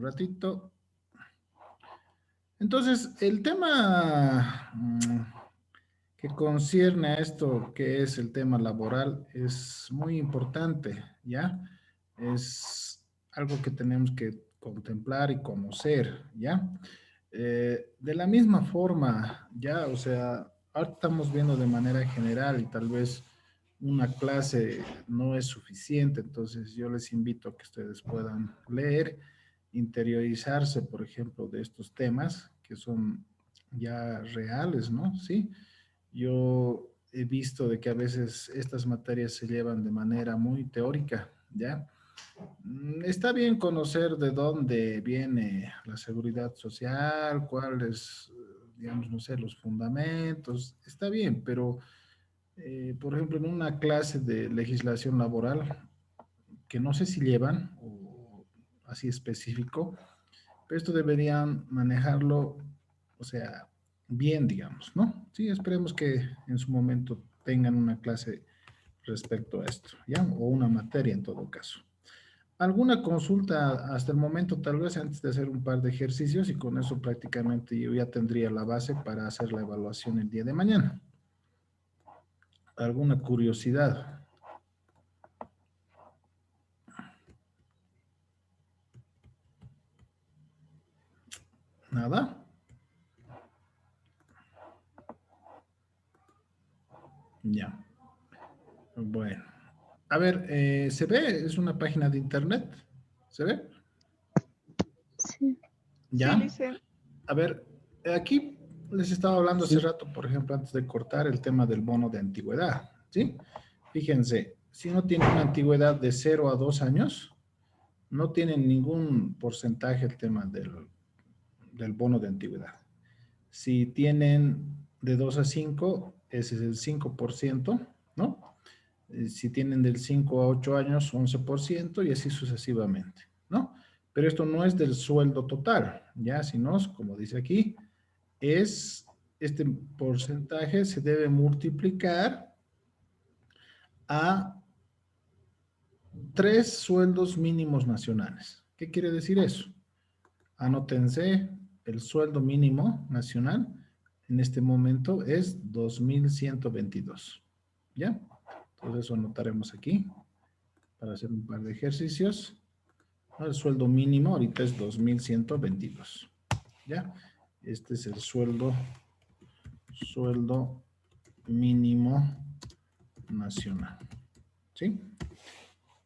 un ratito. Entonces, el tema que concierne a esto, que es el tema laboral, es muy importante, ¿ya? Es algo que tenemos que contemplar y conocer, ¿ya? De la misma forma, ya, o sea, ahora estamos viendo de manera general y tal vez una clase no es suficiente, entonces yo les invito a que ustedes puedan leer, interiorizarse, por ejemplo, de estos temas que son ya reales, ¿no? Sí, yo he visto de que a veces estas materias se llevan de manera muy teórica, ¿ya? Está bien conocer de dónde viene la seguridad social, cuáles, digamos, no sé, los fundamentos, está bien, pero, por ejemplo, en una clase de legislación laboral, que no sé si llevan, o así específico, pero esto deberían manejarlo, o sea, bien, digamos, ¿no? Sí, esperemos que en su momento tengan una clase respecto a esto, ¿ya? O una materia en todo caso. ¿Alguna consulta hasta el momento, tal vez antes de hacer un par de ejercicios y con eso prácticamente yo ya tendría la base para hacer la evaluación el día de mañana? ¿Alguna curiosidad? ¿Nada? Ya. Bueno. A ver, ¿se ve? Es una página de internet. ¿Se ve? Sí. Sí, Ya. Lice. A ver, aquí les estaba hablando hace Sí, rato, por ejemplo, antes de cortar el tema del bono de antigüedad, ¿sí? Fíjense, si no tiene una antigüedad de 0 a 2 años, no tienen ningún porcentaje el tema del bono de antigüedad. Si tienen de 2 a 5, ese es el 5%, ¿no? Si tienen del 5 a 8 años, 11% y así sucesivamente, ¿no? Pero esto no es del sueldo total, ¿ya? Sino, como dice aquí, es este porcentaje se debe multiplicar a 3 sueldos mínimos nacionales. ¿Qué quiere decir eso? Anótense, el sueldo mínimo nacional en este momento es 2.122. ¿Ya? Entonces eso anotaremos aquí para hacer un par de ejercicios. El sueldo mínimo ahorita es 2.122. ¿Ya? Este es el sueldo mínimo nacional. ¿Sí?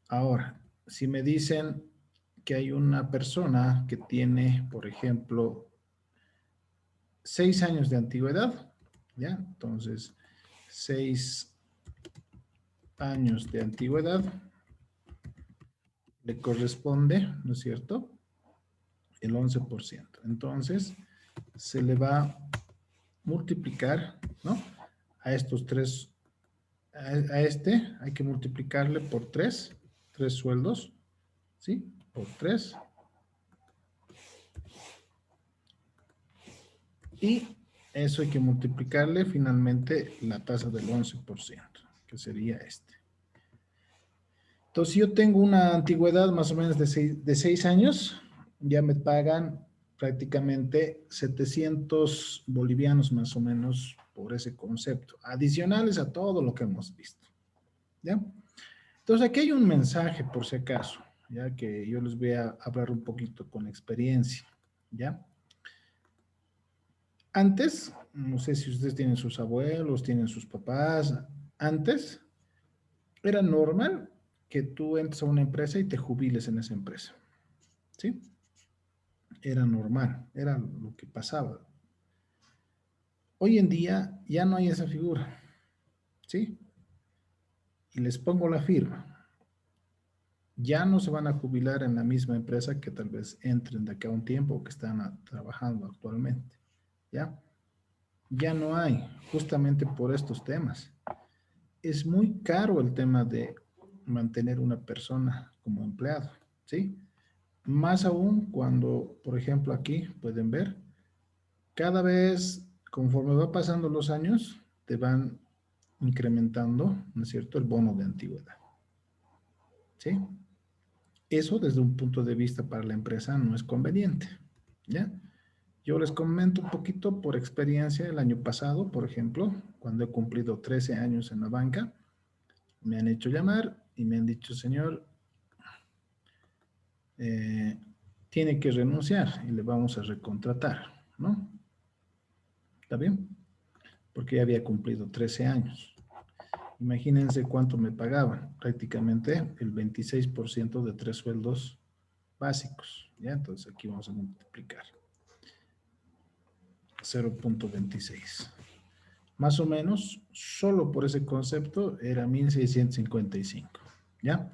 Ahora, si me dicen que hay una persona que tiene, por ejemplo, 6 años de antigüedad, ¿ya? Entonces, 6 años de antigüedad le corresponde, ¿no es cierto? El 11%. Entonces, se le va a multiplicar, ¿no? A estos tres, a este hay que multiplicarle por 3 sueldos, ¿sí? Por 3. Y eso hay que multiplicarle finalmente la tasa del 11%, que sería este. Entonces, si yo tengo una antigüedad más o menos de 6 años, ya me pagan prácticamente 700 bolivianos más o menos por ese concepto, adicionales a todo lo que hemos visto. ¿Ya? Entonces, aquí hay un mensaje por si acaso, ya que yo les voy a hablar un poquito con experiencia. ¿Ya? Antes, no sé si ustedes tienen sus abuelos, tienen sus papás, antes era normal que tú entres a una empresa y te jubiles en esa empresa, ¿sí? Era normal, era lo que pasaba. Hoy en día ya no hay esa figura, ¿sí? Y les pongo la firma. Ya no se van a jubilar en la misma empresa que tal vez entren de acá a un tiempo o que están trabajando actualmente, ¿ya? Ya no hay, justamente por estos temas. Es muy caro el tema de mantener una persona como empleado, ¿sí? Más aún cuando, por ejemplo, aquí pueden ver, cada vez, conforme va pasando los años, te van incrementando, ¿no es cierto?, el bono de antigüedad, ¿sí? eso desde un punto de vista para la empresa no es conveniente, ¿ya? Yo les comento un poquito por experiencia el año pasado, por ejemplo, cuando he cumplido 13 años en la banca, me han hecho llamar y me han dicho, señor, eh, tiene que renunciar y le vamos a recontratar, ¿no? ¿Está bien? Porque ya había cumplido 13 años. Imagínense cuánto me pagaban, prácticamente el 26% de 3 sueldos básicos, ¿ya? Entonces aquí vamos a multiplicar 0.26. Más o menos, solo por ese concepto era 1.655, ¿ya?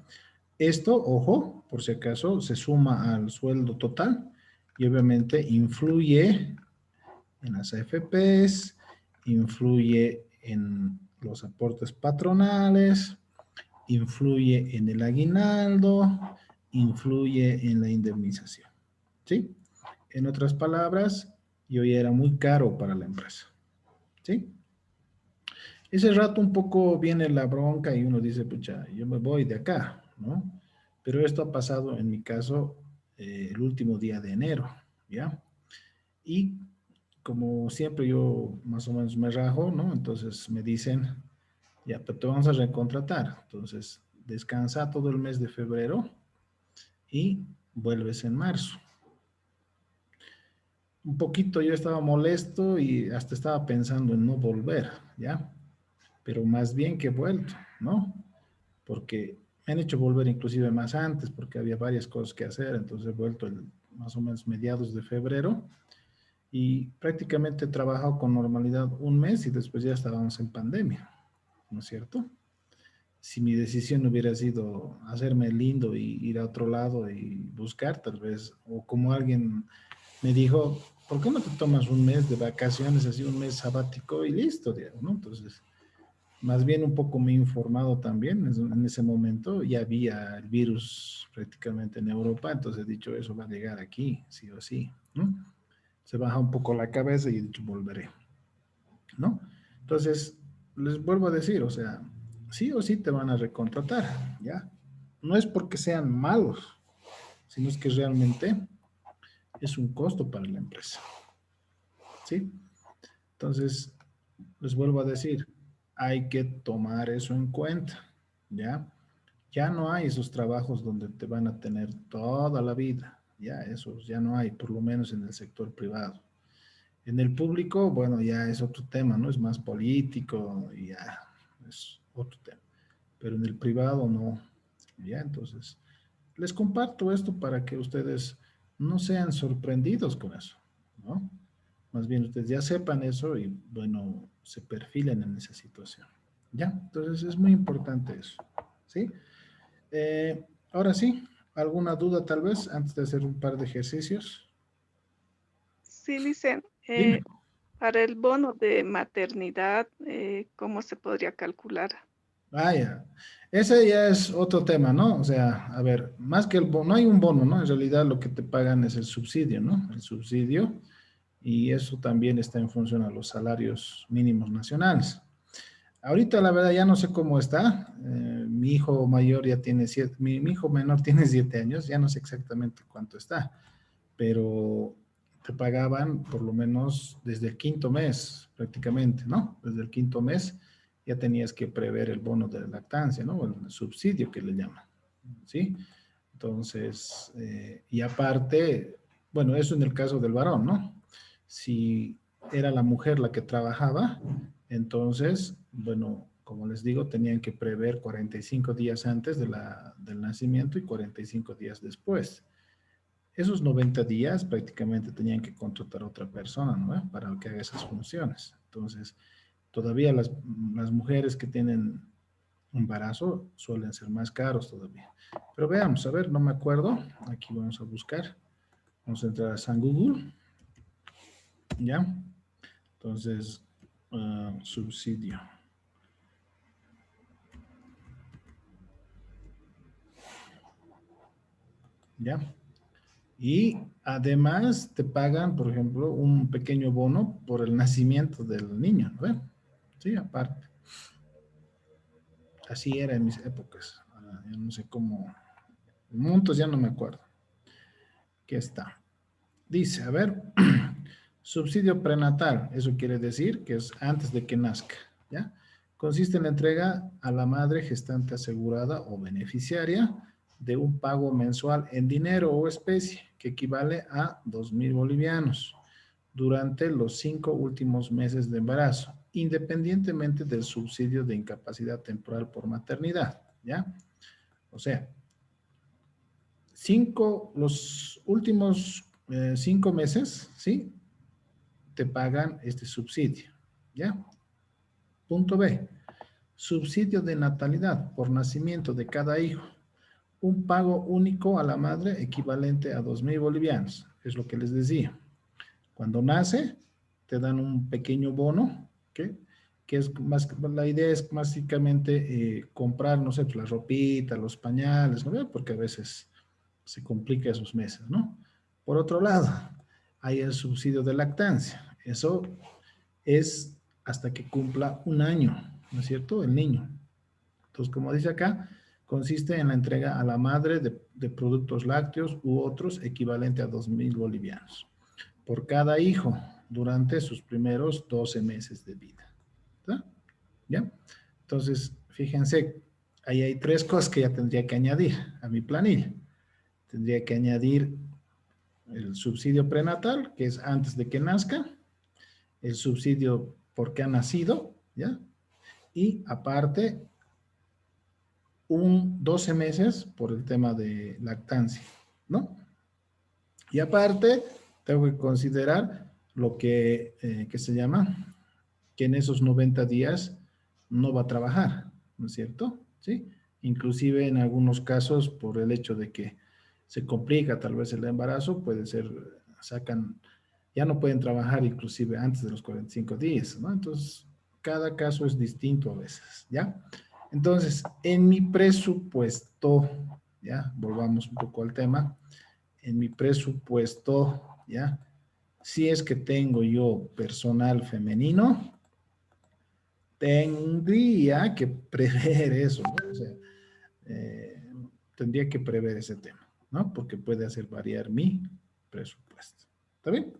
Esto, ojo, por si acaso, se suma al sueldo total y obviamente influye en las AFPs, influye en los aportes patronales, influye en el aguinaldo, influye en la indemnización, ¿sí? En otras palabras, yo ya era muy caro para la empresa, ¿sí? Ese rato un poco viene la bronca y uno dice, pucha, yo me voy de acá, ¿no? Pero esto ha pasado en mi caso el último día de enero, ¿ya? Y como siempre yo más o menos me rajo, ¿no? Entonces me dicen, ya, pero te vamos a recontratar. Entonces descansa todo el mes de febrero y vuelves en marzo. Un poquito yo estaba molesto y hasta estaba pensando en no volver, ¿ya? Pero más bien que he vuelto, ¿no? Porque me han hecho volver inclusive más antes, porque había varias cosas que hacer, entonces he vuelto más o menos mediados de febrero y prácticamente he trabajado con normalidad un mes y después ya estábamos en pandemia, ¿no es cierto? Si mi decisión hubiera sido hacerme lindo y ir a otro lado y buscar tal vez, o como alguien me dijo, ¿por qué no te tomas un mes de vacaciones, así un mes sabático y listo, digamos, ¿no? Entonces, más bien un poco me he informado también en ese momento, ya había el virus prácticamente en Europa, entonces he dicho, eso va a llegar aquí, sí o sí, ¿no? Se baja un poco la cabeza y he dicho, volveré, ¿no? Entonces, les vuelvo a decir, o sea, sí o sí te van a recontratar, ¿ya? No es porque sean malos, sino es que realmente es un costo para la empresa, ¿sí? Entonces, les vuelvo a decir, hay que tomar eso en cuenta, ¿ya? Ya no hay esos trabajos donde te van a tener toda la vida, ya esos ya no hay, por lo menos en el sector privado. En el público, bueno, ya es otro tema, ¿no? Es más político y ya es otro tema. Pero en el privado no, ya entonces les comparto esto para que ustedes no sean sorprendidos con eso, ¿no? Más bien ustedes ya sepan eso y, bueno, se perfilen en esa situación. ¿Ya? Entonces es muy importante eso. ¿Sí? Ahora sí, ¿alguna duda tal vez antes de hacer un par de ejercicios? Sí, Licen, Dime. para el bono de maternidad, ¿cómo se podría calcular? Ah, ya. Ese ya es otro tema, ¿no? O sea, a ver, más que el bono, no hay un bono, ¿no? En realidad lo que te pagan es el subsidio, ¿no? El subsidio, y eso también está en función a los salarios mínimos nacionales. Ahorita la verdad ya no sé cómo está. Mi hijo mayor ya tiene mi hijo menor tiene 7 años, ya no sé exactamente cuánto está, pero te pagaban por lo menos desde el quinto mes, prácticamente, ¿no? Desde el quinto mes ya tenías que prever el bono de lactancia, ¿no? El subsidio que le llaman, ¿sí? Entonces, y aparte, bueno, eso en el caso del varón, ¿no? Si era la mujer la que trabajaba, entonces, bueno, como les digo, tenían que prever 45 días antes del nacimiento y 45 días después. Esos 90 días prácticamente tenían que contratar a otra persona, ¿no? Para que haga esas funciones. Entonces, todavía las mujeres que tienen embarazo suelen ser más caros todavía. Pero veamos, a ver, no me acuerdo. Aquí vamos a buscar. Vamos a entrar a San Google. ¿Ya? Entonces, subsidio. ¿Ya? Y además te pagan, por ejemplo, un pequeño bono por el nacimiento del niño, ¿no? Sí, aparte. Así era en mis épocas. Yo no sé cómo Montos ya no me acuerdo. Aquí está. Dice, a ver, subsidio prenatal, eso quiere decir que es antes de que nazca, ¿ya? Consiste en la entrega a la madre gestante asegurada o beneficiaria de un pago mensual en dinero o especie que equivale a 2.000 bolivianos durante los 5 últimos meses de embarazo, independientemente del subsidio de incapacidad temporal por maternidad, ¿ya? O sea, los últimos 5 meses, ¿sí? Te pagan este subsidio, ¿ya? Punto B, subsidio de natalidad por nacimiento de cada hijo. Un pago único a la madre equivalente a 2.000 bolivianos, es lo que les decía. Cuando nace, te dan un pequeño bono, ¿ok? Que es más, la idea es básicamente comprar, no sé, pues, la ropita, los pañales, ¿no? Porque a veces se complica esos meses, ¿no? Por otro lado, hay el subsidio de lactancia. Eso es hasta que cumpla 1 año, ¿no es cierto? El niño. Entonces, como dice acá, consiste en la entrega a la madre de productos lácteos u otros equivalente a 2.000 bolivianos por cada hijo durante sus primeros 12 meses de vida. ¿Está? ¿Ya? Entonces, fíjense, ahí hay 3 cosas que ya tendría que añadir a mi planilla. Tendría que añadir el subsidio prenatal, que es antes de que nazca, el subsidio porque ha nacido, ¿ya? Y aparte, 12 meses por el tema de lactancia, ¿no? Y aparte, tengo que considerar lo que se llama, que en esos 90 días no va a trabajar, ¿no es cierto? ¿Sí? Inclusive en algunos casos, por el hecho de que se complica tal vez el embarazo, puede ser, ya no pueden trabajar inclusive antes de los 45 días, ¿no? Entonces, cada caso es distinto a veces, ¿ya? Entonces, en mi presupuesto, ya, volvamos un poco al tema, en mi presupuesto, ¿ya? Si es que tengo yo personal femenino, tendría que prever eso, ¿no? O sea, eh, tendría que prever ese tema, ¿no? Porque puede hacer variar mi presupuesto. ¿Está bien?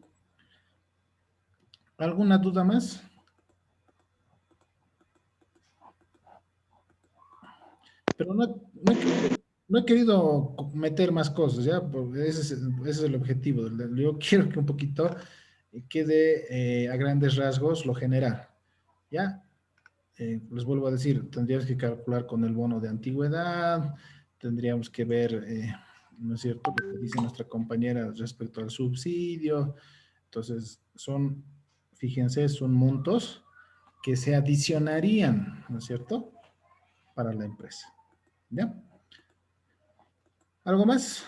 ¿Alguna duda más? Pero no he querido meter más cosas, ¿ya? Porque ese es el objetivo. Yo quiero que un poquito quede a grandes rasgos lo general, ¿ya? Les vuelvo a decir, tendríamos que calcular con el bono de antigüedad, tendríamos que ver, ¿no es cierto?, lo que dice nuestra compañera respecto al subsidio. Entonces, fíjense, son montos que se adicionarían, ¿no es cierto?, para la empresa. ¿Ya? ¿Algo más?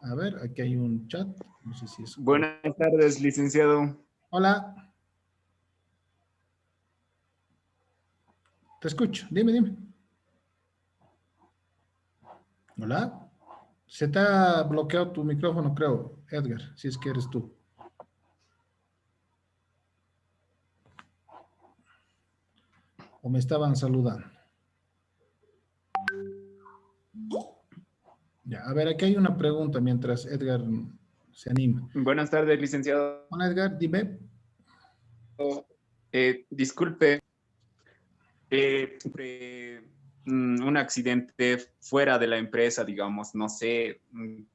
A ver, aquí hay un chat. No sé si es... Buenas tardes, licenciado. Hola. Te escucho. Dime. Hola. Se te ha bloqueado tu micrófono, creo, Edgar, si es que eres tú. O me estaban saludando. Ya, a ver, aquí hay una pregunta mientras Edgar se anima. Buenas tardes, licenciado. Hola, Edgar, dime. Disculpe, un accidente fuera de la empresa, digamos, no sé,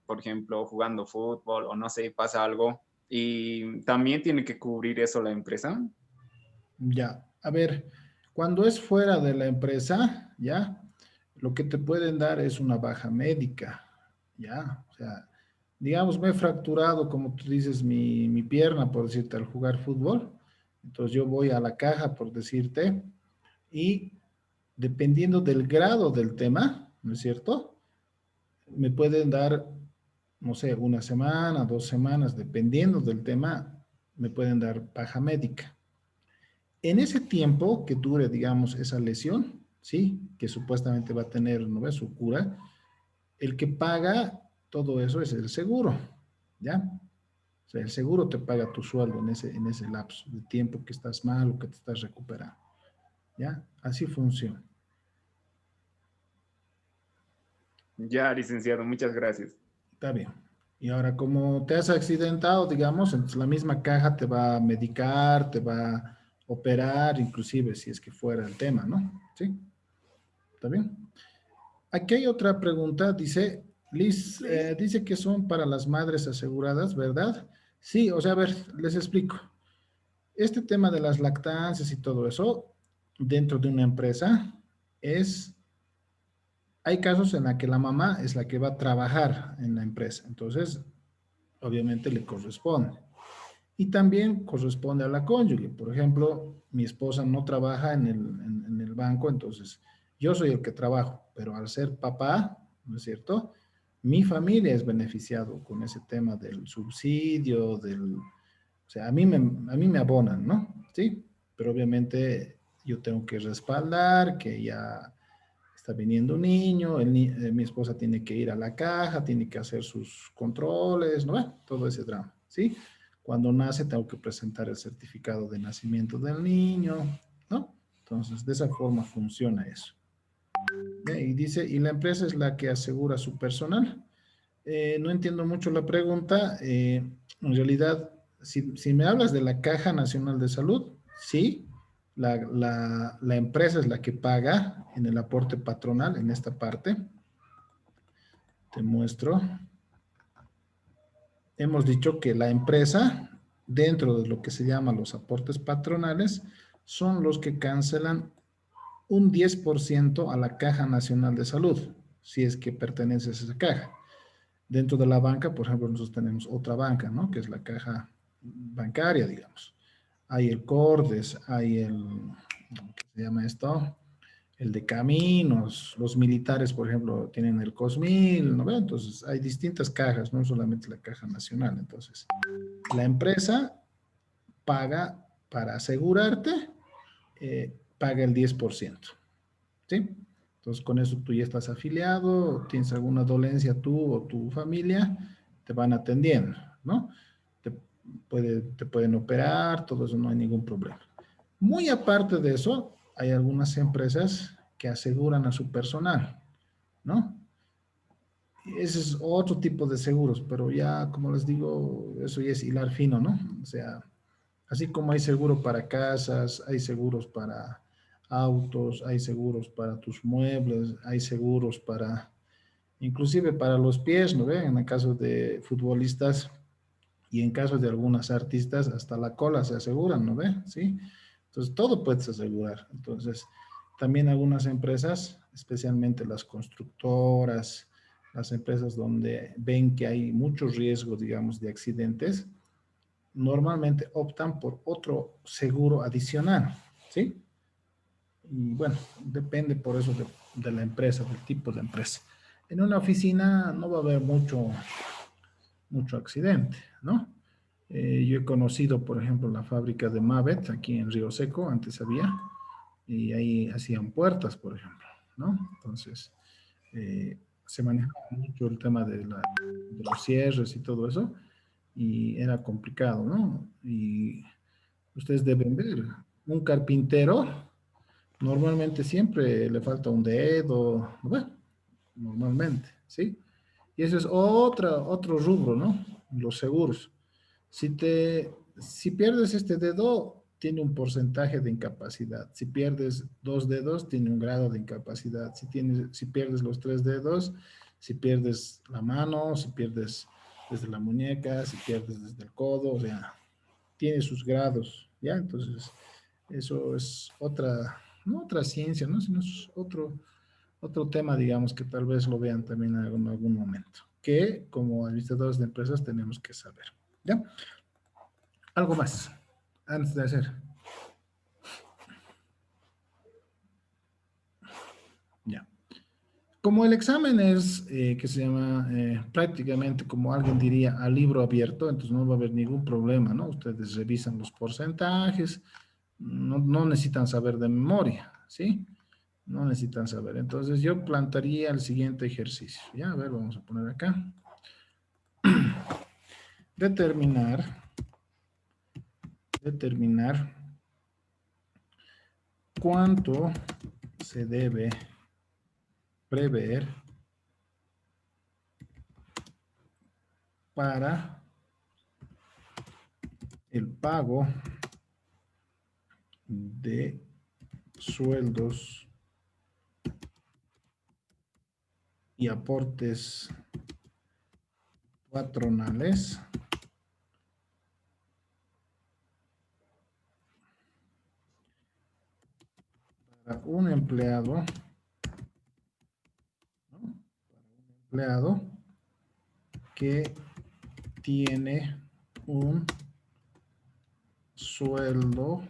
por ejemplo, jugando fútbol o no sé, pasa algo y también tiene que cubrir eso la empresa. Ya, a ver, cuando es fuera de la empresa, ya, lo que te pueden dar es una baja médica, ya, o sea, digamos, me he fracturado, como tú dices, mi pierna, por decirte, al jugar fútbol, entonces yo voy a la caja, por decirte, y dependiendo del grado del tema, ¿no es cierto?, me pueden dar, no sé, 1 semana, 2 semanas, dependiendo del tema, me pueden dar baja médica. En ese tiempo que dure, digamos, esa lesión, ¿sí? Que supuestamente va a tener, ¿no ves?, su cura, el que paga todo eso es el seguro, ¿ya? O sea, el seguro te paga tu sueldo en ese lapso de tiempo que estás mal o que te estás recuperando, ¿ya? Así funciona. Ya, licenciado, muchas gracias. Está bien. Y ahora, como te has accidentado, digamos, entonces la misma caja te va a medicar, te va a operar, inclusive si es que fuera el tema, ¿no? ¿Sí? ¿Está bien? Aquí hay otra pregunta, dice, Liz, dice que son para las madres aseguradas, ¿verdad? Sí, o sea, a ver, les explico. Este tema de las lactancias y todo eso, dentro de una empresa, hay casos en la que la mamá es la que va a trabajar en la empresa, entonces, obviamente le corresponde. Y también corresponde a la cónyuge. Por ejemplo, mi esposa no trabaja en el banco, entonces yo soy el que trabajo, pero al ser papá, ¿no es cierto? Mi familia es beneficiado con ese tema del subsidio, o sea, a mí me abonan, ¿no? Sí, pero obviamente yo tengo que respaldar que ya está viniendo un niño, mi esposa tiene que ir a la caja, tiene que hacer sus controles, ¿no? Todo ese drama, ¿sí? Cuando nace tengo que presentar el certificado de nacimiento del niño, ¿no? Entonces, de esa forma funciona eso. Y dice, ¿y la empresa es la que asegura su personal? No entiendo mucho la pregunta. En realidad, si me hablas de la Caja Nacional de Salud, sí, la empresa es la que paga en el aporte patronal, en esta parte. Te muestro. Hemos dicho que la empresa, dentro de lo que se llama los aportes patronales, son los que cancelan un 10% a la Caja Nacional de Salud, si es que perteneces a esa caja. Dentro de la banca, por ejemplo, nosotros tenemos otra banca, ¿no? Que es la caja bancaria, digamos. Hay el Cordes, hay ¿qué se llama esto? El de Caminos, los militares, por ejemplo, tienen el Cosmil, ¿no ve? Entonces, hay distintas cajas, no solamente la caja nacional. Entonces, la empresa paga para asegurarte, paga el 10%, ¿sí? Entonces, con eso tú ya estás afiliado, tienes alguna dolencia tú o tu familia, te van atendiendo, ¿no? Te, te pueden operar, todo eso no hay ningún problema. Muy aparte de eso, hay algunas empresas que aseguran a su personal, ¿no? Ese es otro tipo de seguros, pero ya, como les digo, eso ya es hilar fino, ¿no? O sea, así como hay seguro para casas, hay seguros para autos, hay seguros para tus muebles, hay seguros para, inclusive para los pies, ¿no ven? En el caso de futbolistas y en caso de algunas artistas, hasta la cola se aseguran, ¿no ven? ¿Sí? Entonces, todo puedes asegurar. Entonces, también algunas empresas, especialmente las constructoras, las empresas donde ven que hay mucho riesgo, digamos, de accidentes, normalmente optan por otro seguro adicional, ¿sí? Y bueno, depende por eso de la empresa, del tipo de empresa. En una oficina no va a haber mucho accidente, ¿no? Yo he conocido, por ejemplo, la fábrica de Mavet aquí en Río Seco, antes había, y ahí hacían puertas, por ejemplo, ¿no? Entonces, se manejaba mucho el tema de los cierres y todo eso, y era complicado, ¿no? Y ustedes deben ver, un carpintero normalmente siempre le falta un dedo, bueno, normalmente, ¿sí? Y eso es otro rubro, ¿no? Los seguros. Si pierdes este dedo, tiene un porcentaje de incapacidad. Si pierdes 2 dedos, tiene un grado de incapacidad. Si pierdes los 3 dedos, si pierdes la mano, si pierdes desde la muñeca, si pierdes desde el codo, o sea, tiene sus grados, ¿ya? Entonces, eso es no otra ciencia, ¿no? Sino es otro tema, digamos, que tal vez lo vean también en algún momento, que como administradores de empresas tenemos que saber, ¿ya? Algo más, antes de hacer. Ya. Como el examen es, que se llama prácticamente, como alguien diría, a libro abierto, entonces no va a haber ningún problema, ¿no? Ustedes revisan los porcentajes, no necesitan saber de memoria, ¿sí? No necesitan saber. Entonces yo plantearía el siguiente ejercicio. Ya, a ver, vamos a poner acá. Determinar cuánto se debe prever para el pago de sueldos y aportes patronales para un empleado, ¿no? Para un empleado que tiene un sueldo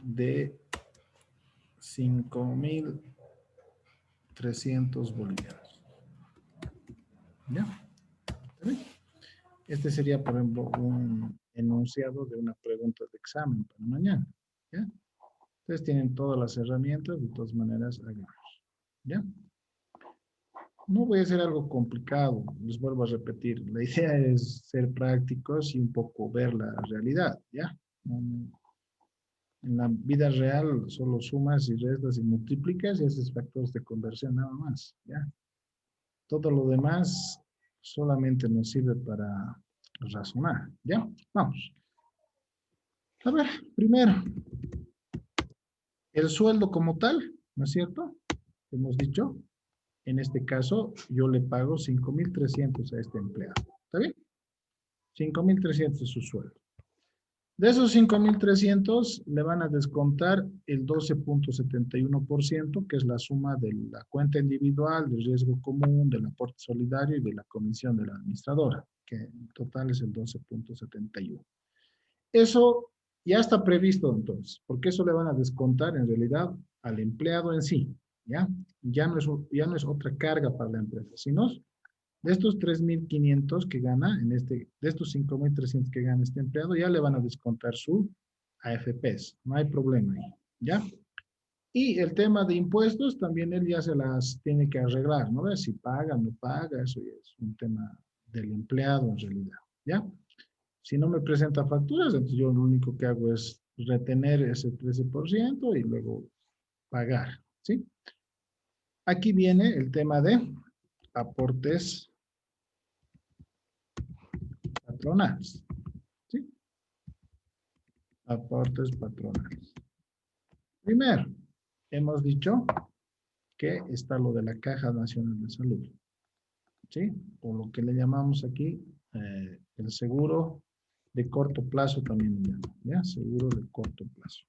de 5.300 bolivianos. ¿Ya? Este sería, por ejemplo, un enunciado de una pregunta de examen para mañana. ¿Ya? Ustedes tienen todas las herramientas, de todas maneras, háganlo. ¿Ya? No voy a hacer algo complicado, les vuelvo a repetir. La idea es ser prácticos y un poco ver la realidad, ¿ya? En la vida real solo sumas y restas y multiplicas y haces factores de conversión nada más, ¿ya? Todo lo demás solamente nos sirve para razonar, ¿ya? Vamos. A ver, primero, el sueldo como tal, ¿no es cierto? Hemos dicho, en este caso, yo le pago 5.300 a este empleado. ¿Está bien? 5.300 es su sueldo. De esos 5.300 le van a descontar el 12.71%, que es la suma de la cuenta individual, del riesgo común, del aporte solidario y de la comisión de la administradora, que en total es el 12.71. Eso ya está previsto entonces, porque eso le van a descontar en realidad al empleado en sí, ¿ya? Ya no es otra carga para la empresa, sino de estos 3.500 que gana, de estos 5.300 que gana este empleado, ya le van a descontar su AFPs. No hay problema ahí, ¿ya? Y el tema de impuestos, también él ya se las tiene que arreglar, ¿no? Si paga, no paga, eso ya es un tema del empleado en realidad, ¿ya? Si no me presenta facturas, entonces yo lo único que hago es retener ese 13% y luego pagar, ¿sí? Aquí viene el tema de aportes patronales, ¿sí? Aportes patronales. Primero, hemos dicho que está lo de la Caja Nacional de Salud, ¿sí? O lo que le llamamos aquí el seguro de corto plazo también le llaman, ¿ya? Seguro de corto plazo.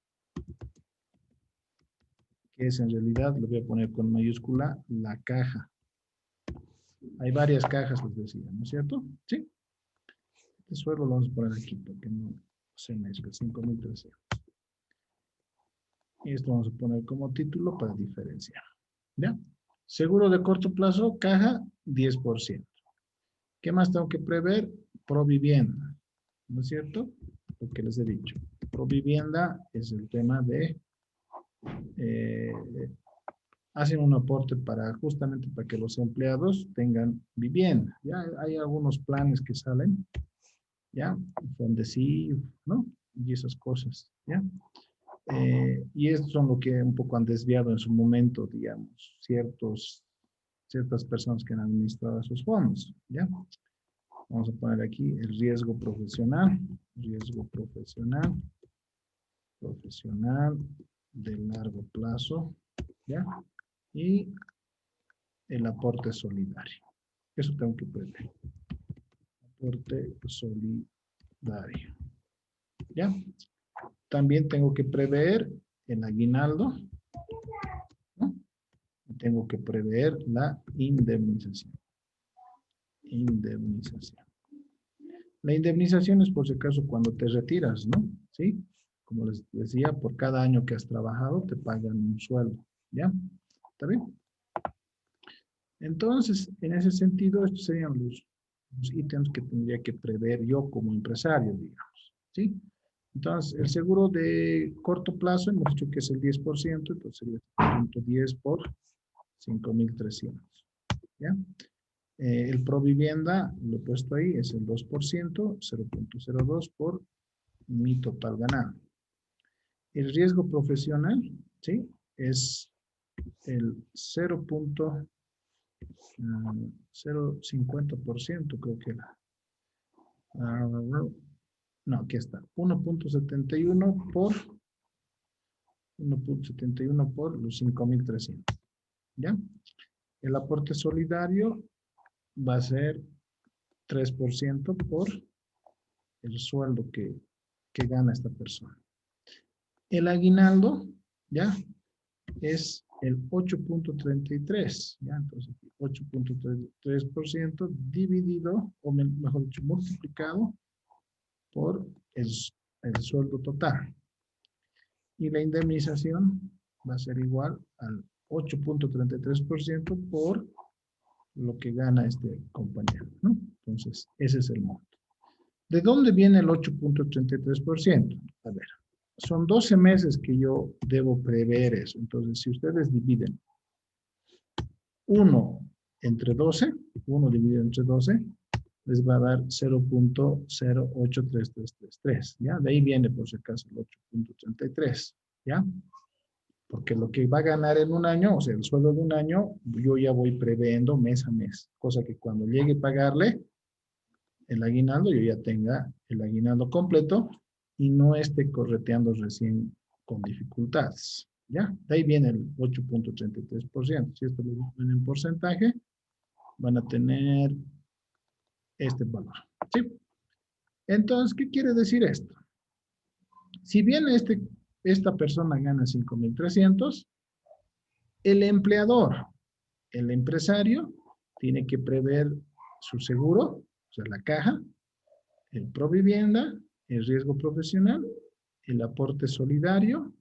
Que es en realidad, lo voy a poner con mayúscula, la caja. Hay varias cajas, les decía, ¿no es cierto? ¿Sí? Este suelo lo vamos a poner aquí para que no se mezcle, 5.300. Y esto vamos a poner como título para diferenciar. ¿Ya? Seguro de corto plazo, caja, 10%. ¿Qué más tengo que prever? Provivienda, ¿no es cierto? Lo que les he dicho. Provivienda es el tema de hacen un aporte justamente para que los empleados tengan vivienda. Ya hay algunos planes que salen, ya, Fondecif, ¿no? Y esas cosas, ¿ya? Y estos son lo que un poco han desviado en su momento, digamos, ciertas personas que han administrado esos fondos, ¿ya? Vamos a poner aquí el riesgo profesional de largo plazo, ¿ya? Y el aporte solidario. Eso tengo que prever. Aporte solidario. ¿Ya? También tengo que prever el aguinaldo, ¿no? Tengo que prever la indemnización. Indemnización. La indemnización es por si acaso cuando te retiras, ¿no? ¿Sí? Como les decía, por cada año que has trabajado te pagan un sueldo, ¿ya? ¿Está bien? Entonces, en ese sentido, estos serían los ítems que tendría que prever yo como empresario, digamos, ¿sí? Entonces, el seguro de corto plazo, hemos dicho que es el 10%, entonces sería 10 por 5.300, ¿ya? El Provivienda, lo he puesto ahí, es el 2%, 0.02 por mi total ganado. El riesgo profesional, ¿sí? Es el 0.01 0,50% creo que era. No, aquí está. 1.71 por 1.71 por los 5.300. ¿Ya? El aporte solidario va a ser 3% por el sueldo que gana esta persona. El aguinaldo, ¿ya? Es el 8.33, ¿ya? Entonces, 8.33% dividido, o mejor dicho, multiplicado por el sueldo total. Y la indemnización va a ser igual al 8.33% por lo que gana este compañero, ¿no? Entonces, ese es el monto. ¿De dónde viene el 8.33%? A ver, son 12 meses que yo debo prever eso. Entonces, si ustedes dividen 1 entre 12, 1 dividido entre 12, les va a dar 0.083333, ¿ya? De ahí viene, por si acaso, el 8.33, ¿ya? Porque lo que va a ganar en un año, o sea, el sueldo de un año, yo ya voy previendo mes a mes. Cosa que cuando llegue a pagarle el aguinaldo, yo ya tenga el aguinaldo completo y no esté correteando recién con dificultades. ¿Ya? De ahí viene el 8.33%. Si esto lo ven en porcentaje, van a tener este valor. ¿Sí? Entonces, ¿qué quiere decir esto? Si bien esta persona gana 5.300, el empleador, el empresario, tiene que prever su seguro, o sea, la caja, el Provivienda, el riesgo profesional, el aporte solidario,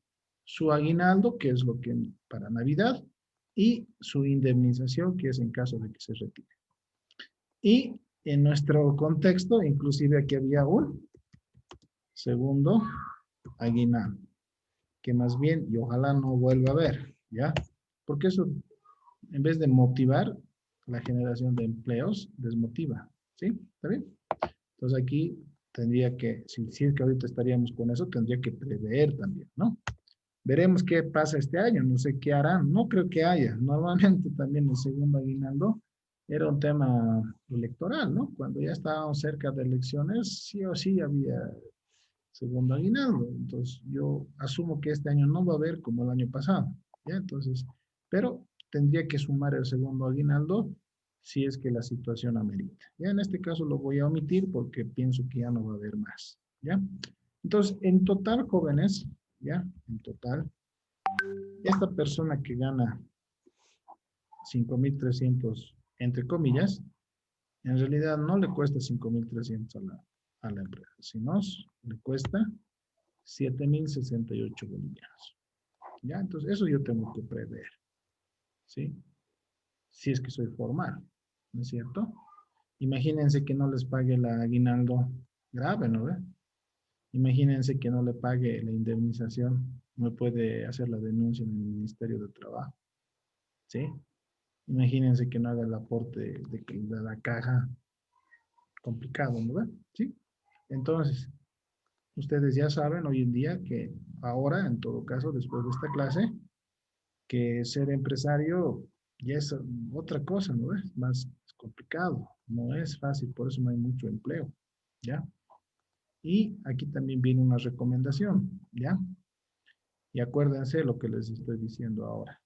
su aguinaldo, que es lo que para Navidad, y su indemnización, que es en caso de que se retire. Y en nuestro contexto, inclusive aquí había un segundo aguinaldo, que más bien, y ojalá no vuelva a ver, ¿ya? Porque eso, en vez de motivar la generación de empleos, desmotiva, ¿sí? ¿Está bien? Entonces aquí tendría que, si es que ahorita estaríamos con eso, tendría que prever también, ¿no? Veremos qué pasa este año, no sé qué harán, no creo que haya. Normalmente también el segundo aguinaldo era un tema electoral, ¿no? Cuando ya estábamos cerca de elecciones, sí o sí había segundo aguinaldo. Entonces yo asumo que este año no va a haber como el año pasado, ¿ya? Entonces, pero tendría que sumar el segundo aguinaldo si es que la situación amerita. Ya en este caso lo voy a omitir porque pienso que ya no va a haber más, ¿ya? Entonces, en total, jóvenes, ¿ya? En total, esta persona que gana 5.300, entre comillas, en realidad no le cuesta 5.300 a la empresa, sino le cuesta 7.068 bolivianos. ¿Ya? Entonces, eso yo tengo que prever, ¿sí? Si es que soy formal, ¿no es cierto? Imagínense que no les pague el aguinaldo grave, ¿no ve? Imagínense que no le pague la indemnización, no puede hacer la denuncia en el Ministerio de Trabajo, ¿sí? Imagínense que no haga el aporte de la caja, complicado, ¿no ve? ¿Sí? Entonces, ustedes ya saben hoy en día que ahora, en todo caso, después de esta clase, que ser empresario ya es otra cosa, ¿no es? Más complicado, no es fácil, por eso no hay mucho empleo, ¿ya? Y aquí también viene una recomendación, ¿ya? Y acuérdense lo que les estoy diciendo ahora.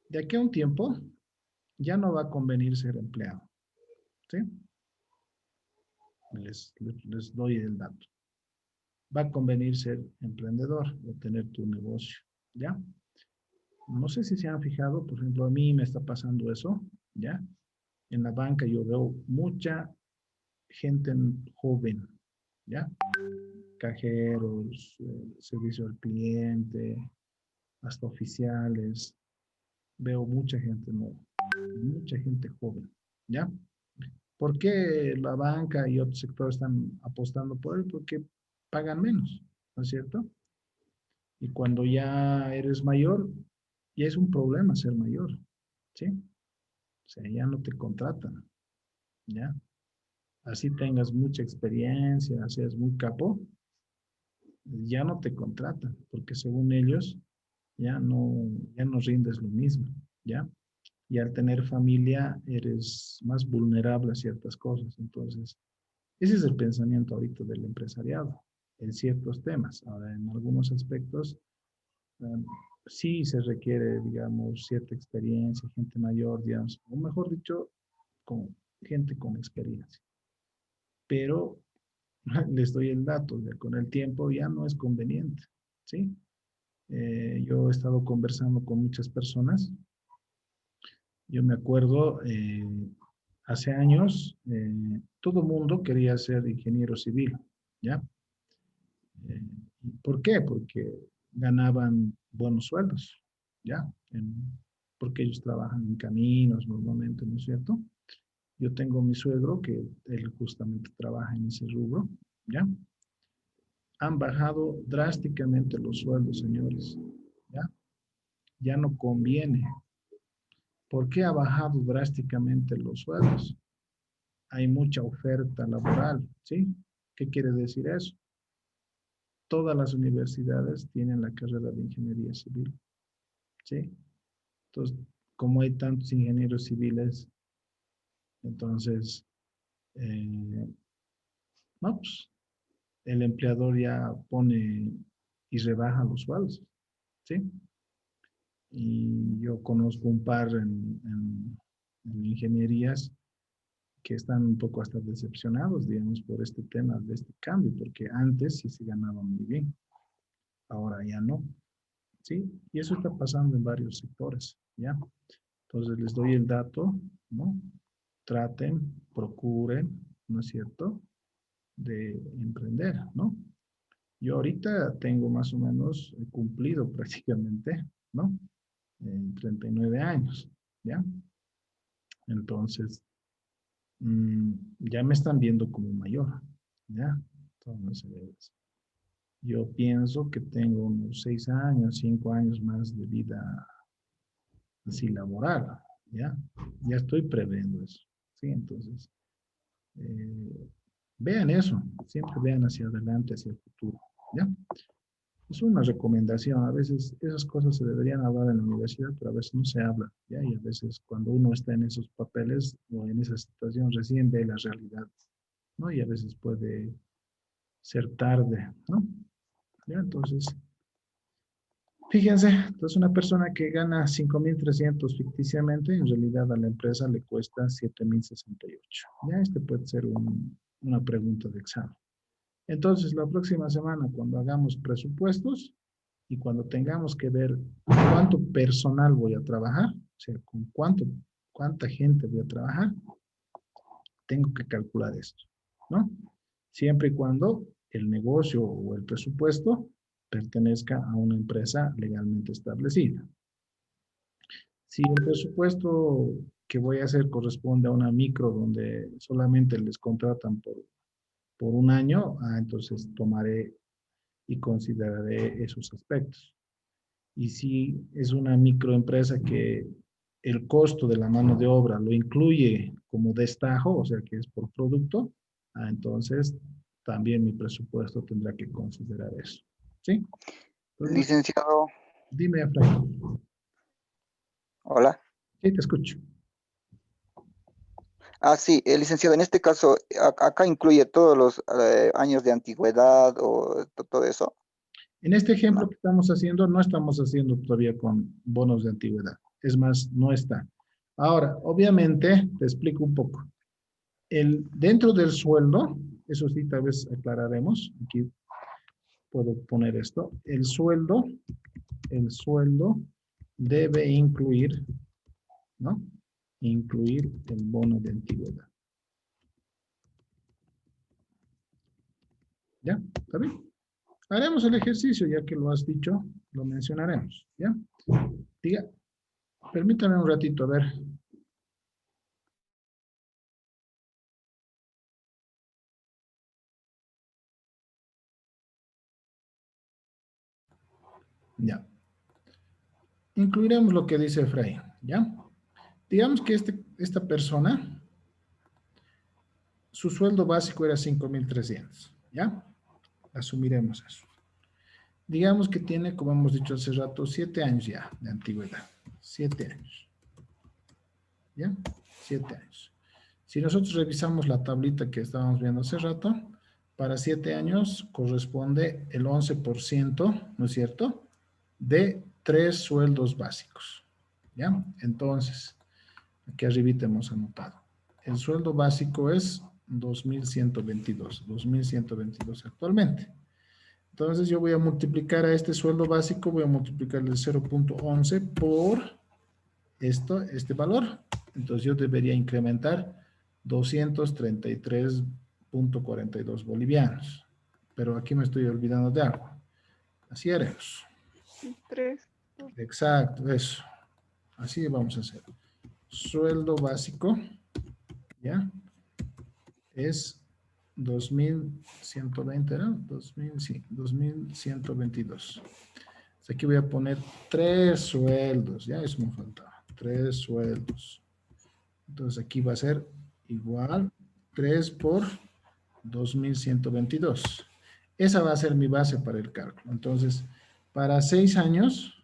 De aquí a un tiempo, ya no va a convenir ser empleado, ¿sí? Les doy el dato. Va a convenir ser emprendedor o tener tu negocio, ¿ya? No sé si se han fijado, por ejemplo, a mí me está pasando eso, ¿ya? En la banca yo veo mucha gente joven, ¿ya? Cajeros, servicio al cliente, hasta oficiales. Veo mucha gente nueva, mucha gente joven, ¿ya? ¿Por qué la banca y otros sectores están apostando por él? Porque pagan menos, ¿no es cierto? Y cuando ya eres mayor, ya es un problema ser mayor, ¿sí? O sea, ya no te contratan, ¿ya? Así tengas mucha experiencia, seas muy capo, ya no te contratan, porque según ellos ya no rindes lo mismo, ¿ya? y al tener familia eres más vulnerable a ciertas cosas. Entonces, ese es el pensamiento ahorita del empresariado en ciertos temas. Ahora, en algunos aspectos, sí se requiere, digamos, cierta experiencia, gente mayor, digamos, o mejor dicho, con gente con experiencia. Pero les doy el dato, con el tiempo ya no es conveniente, ¿sí? Yo he estado conversando con muchas personas. Yo me acuerdo, hace años, todo el mundo quería ser ingeniero civil, ¿ya? Eh, ¿Por qué? Porque ganaban buenos sueldos, ¿ya? Porque ellos trabajan en caminos normalmente, ¿no es cierto? Yo tengo mi suegro que él justamente trabaja en ese rubro, ¿ya? Han bajado drásticamente los sueldos, señores, ¿ya? Ya no conviene. ¿Por qué ha bajado drásticamente los sueldos? Hay mucha oferta laboral, ¿sí? ¿Qué quiere decir eso? Todas las universidades tienen la carrera de ingeniería civil, ¿sí? Entonces, como hay tantos ingenieros civiles, entonces, no, pues, el empleador ya pone y rebaja los sueldos, ¿sí? Y yo conozco un par en ingenierías que están un poco hasta decepcionados, digamos, por este tema de este cambio, porque antes sí se ganaba muy bien, ahora ya no, ¿sí? Y eso está pasando en varios sectores, ¿ya? Entonces les doy el dato, ¿no? Traten, procuren, ¿no es cierto?, de emprender, ¿no? Yo ahorita tengo más o menos cumplido prácticamente, ¿no? En 39 años, ¿ya? Entonces, ya me están viendo como mayor, ¿ya? Entonces, yo pienso que tengo unos 6 años, 5 años más de vida así laboral, ¿ya? Ya estoy previendo eso, ¿sí? Entonces, vean eso, siempre vean hacia adelante, hacia el futuro, ¿ya? Es una recomendación, a veces esas cosas se deberían hablar en la universidad, pero a veces no se habla, ¿ya? Y a veces cuando uno está en esos papeles o en esa situación recién ve la realidad, ¿no? Y a veces puede ser tarde, ¿no? ¿Ya? Entonces, fíjense, entonces una persona que gana 5.300 ficticiamente, en realidad a la empresa le cuesta 7.068. Ya, este puede ser una pregunta de examen. Entonces, la próxima semana, cuando hagamos presupuestos y cuando tengamos que ver cuánto personal voy a trabajar, o sea, con cuánta gente voy a trabajar, tengo que calcular esto, ¿no? Siempre y cuando el negocio o el presupuesto pertenezca a una empresa legalmente establecida. Si el presupuesto que voy a hacer corresponde a una micro donde solamente les contratan por un año, entonces tomaré y consideraré esos aspectos. Y si es una microempresa que el costo de la mano de obra lo incluye como destajo, o sea que es por producto, entonces también mi presupuesto tendrá que considerar eso. ¿Sí? Entonces, Licenciado, dime, Efraín. hola. Sí, te escucho. Sí, licenciado, en este caso, acá incluye todos los años de antigüedad o todo eso. En este ejemplo No. que estamos haciendo, no estamos haciendo todavía con bonos de antigüedad. Es más, no está. Ahora, obviamente, te explico un poco. Dentro del sueldo, eso sí, tal vez aclararemos. Aquí puedo poner esto. El sueldo debe incluir, ¿no? Incluir el bono de antigüedad. ¿Ya? ¿Está bien? Haremos el ejercicio, ya que lo has dicho, lo mencionaremos. ¿Ya? Diga, permítame un ratito, a ver. Ya. Incluiremos lo que dice Efraín, ¿ya? Digamos que esta persona, su sueldo básico era 5.300, ¿ya? Asumiremos eso. Digamos que tiene, como hemos dicho hace rato, 7 años ya de antigüedad. 7 años. ¿ya? 7 años. Si nosotros revisamos la tablita que estábamos viendo hace rato, para 7 años corresponde el 11%, ¿no es cierto?, de 3 sueldos básicos, ¿ya? Entonces, aquí arribita hemos anotado. El sueldo básico es 2.122 actualmente. Entonces, yo voy a multiplicar a este sueldo básico, voy a multiplicarle el 0.11 por este valor. Entonces, yo debería incrementar 233.42 bolivianos. Pero aquí me estoy olvidando de algo. Así haremos. 3. Exacto, eso. Así vamos a hacer. Sueldo básico, ¿ya? Es 2.120, ¿era? 2.000, sí, 2.122. Aquí voy a poner 3 sueldos, ya eso me faltaba. 3 sueldos. Entonces aquí va a ser igual 3 por 2.122. Esa va a ser mi base para el cálculo. Entonces, para 6 años,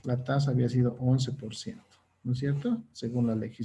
la tasa había sido 11%, ¿no es cierto? Según la legislación.